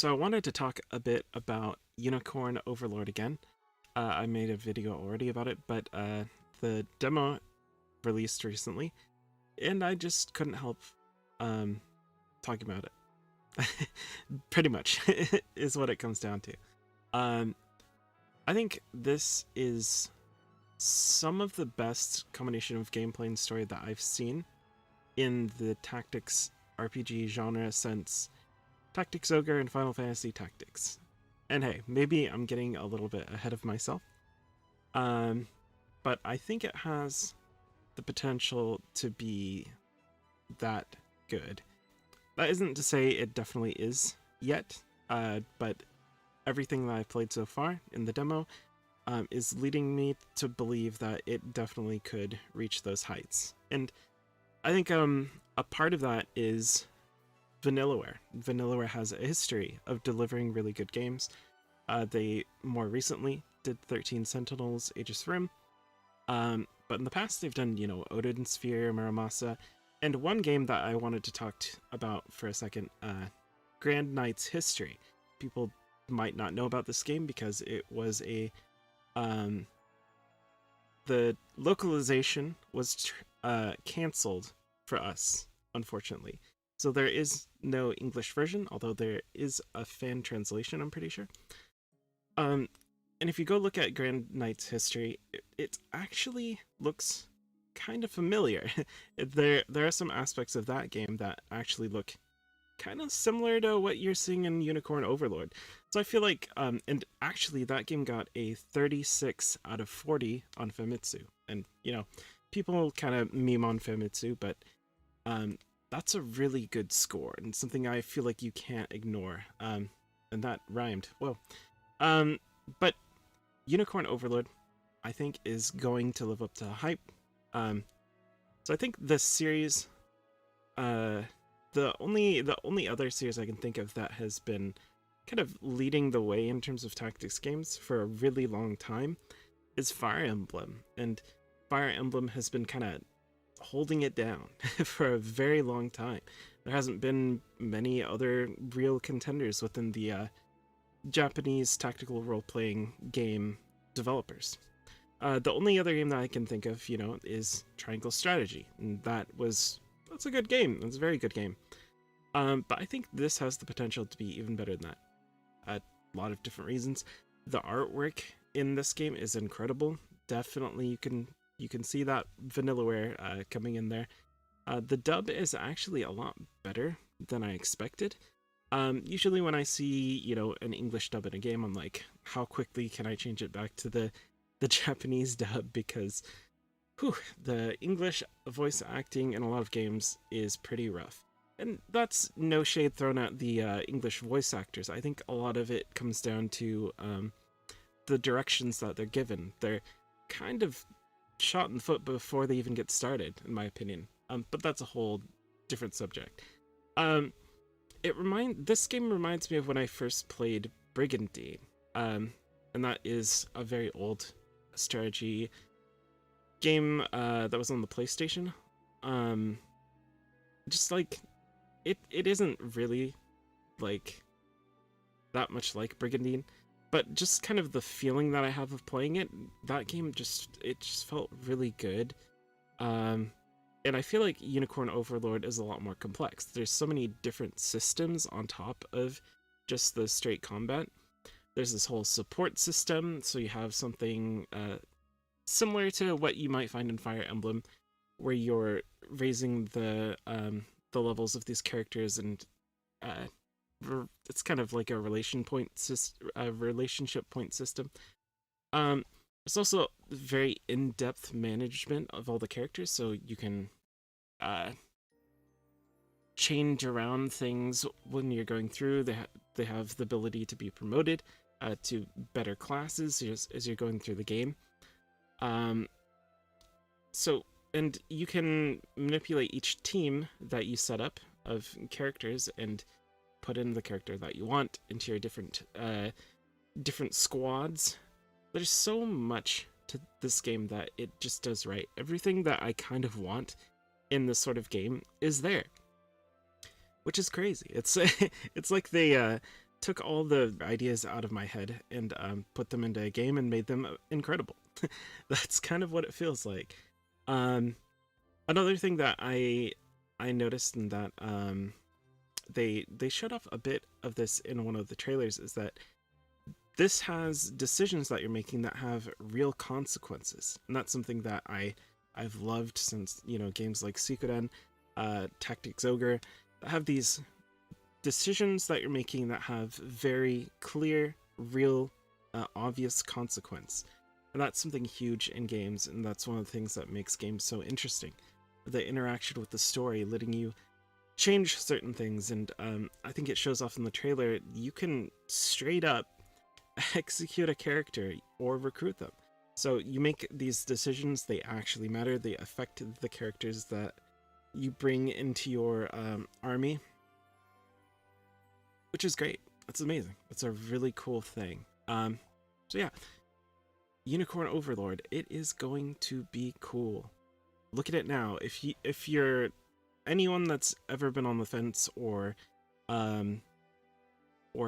So I wanted to talk a bit about Unicorn Overlord again. I made a video already about it, but the demo released recently, and I just couldn't help talking about it. Pretty much is what it comes down to. I think this is some of the best combination of gameplay and story that I've seen in the tactics RPG genre since Tactics Ogre and Final Fantasy Tactics. And hey, maybe I'm getting a little bit ahead of myself. But I think it has the potential to be that good. That isn't to say it definitely is yet, but everything that I've played so far in the demo is leading me to believe that it definitely could reach those heights. And I think a part of that is Vanillaware. Vanillaware has a history of delivering really good games. They more recently did 13 Sentinels, Aegis Rim, but in the past they've done, Odin Sphere, Muramasa, and one game that I wanted to talk about for a second, Grand Knight's History. People might not know about this game because it was the localization was cancelled for us, unfortunately. So there is no English version, although there is a fan translation, I'm pretty sure. And if you go look at Grand Knight's History, it actually looks kind of familiar. There are some aspects of that game that actually look kind of similar to what you're seeing in Unicorn Overlord. So I feel like, and actually that game got a 36 out of 40 on Famitsu. And, people kind of meme on Famitsu, but that's a really good score and something I feel like you can't ignore. And that rhymed. Whoa. But Unicorn Overlord, I think, is going to live up to hype. So I think this series, the only other series I can think of that has been kind of leading the way in terms of tactics games for a really long time is Fire Emblem. And Fire Emblem has been kind of holding it down for a very long time. There hasn't been many other real contenders within the Japanese tactical role-playing game developers. The only other game that I can think of, is Triangle Strategy, and that's a good game. It's a very good game. But I think this has the potential to be even better than that. A lot of different reasons. The artwork in this game is incredible. Definitely, you can see that Vanillaware coming in there. The dub is actually a lot better than I expected. Usually when I see, an English dub in a game, I'm like, how quickly can I change it back to the Japanese dub? Because the English voice acting in a lot of games is pretty rough. And that's no shade thrown at the English voice actors. I think a lot of it comes down to the directions that they're given. They're kind of shot in the foot before they even get started, in my opinion. But that's a whole different subject. This game reminds me of when I first played Brigandine, and that is a very old strategy game that was on the PlayStation. Just like it isn't really like that much like Brigandine, but just kind of the feeling that I have of playing it, that game just felt really good. And I feel like Unicorn Overlord is a lot more complex. There's so many different systems on top of just the straight combat. There's this whole support system, so you have something similar to what you might find in Fire Emblem, where you're raising the levels of these characters, and it's kind of like a relationship point system. There's also very in-depth management of all the characters, so you can change around things when you're going through. They have the ability to be promoted to better classes as you're going through the game. And you can manipulate each team that you set up of characters and put in the character that you want into your different squads. There's so much to this game that it just does right. Everything that I kind of want in this sort of game is there, which is crazy. It's it's like they took all the ideas out of my head and put them into a game and made them incredible. That's kind of what it feels like. Another thing that I noticed in that they showed off a bit of this in one of the trailers is that this has decisions that you're making that have real consequences, and that's something that I've loved since, you know, games like Suikoden, Tactics Ogre, that have these decisions that you're making that have very clear, real, obvious consequence. And that's something huge in games, and that's one of the things that makes games so interesting. The interaction with the story, letting you change certain things, and I think it shows off in the trailer. You can straight up execute a character or recruit them. So you make these decisions, they actually matter, they affect the characters that you bring into your army, which is great. That's amazing. That's a really cool thing. So yeah, Unicorn Overlord, it is going to be cool. Look at it now. If you're anyone that's ever been on the fence or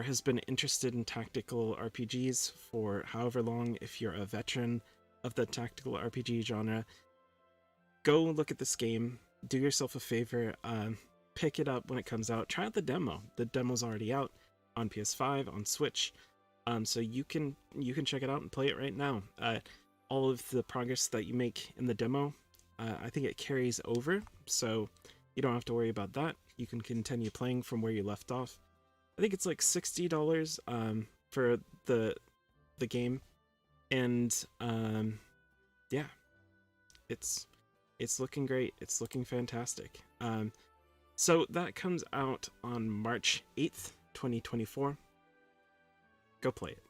has been interested in tactical RPGs for however long, if you're a veteran of the tactical RPG genre, go look at this game, do yourself a favor, pick it up when it comes out, try out the demo. The demo's already out on PS5, on Switch, so you can check it out and play it right now. All of the progress that you make in the demo, I think it carries over, so you don't have to worry about that. You can continue playing from where you left off. I think it's like $60 for the game, and yeah, it's looking great. It's looking fantastic. So that comes out on March 8th, 2024. Go play it.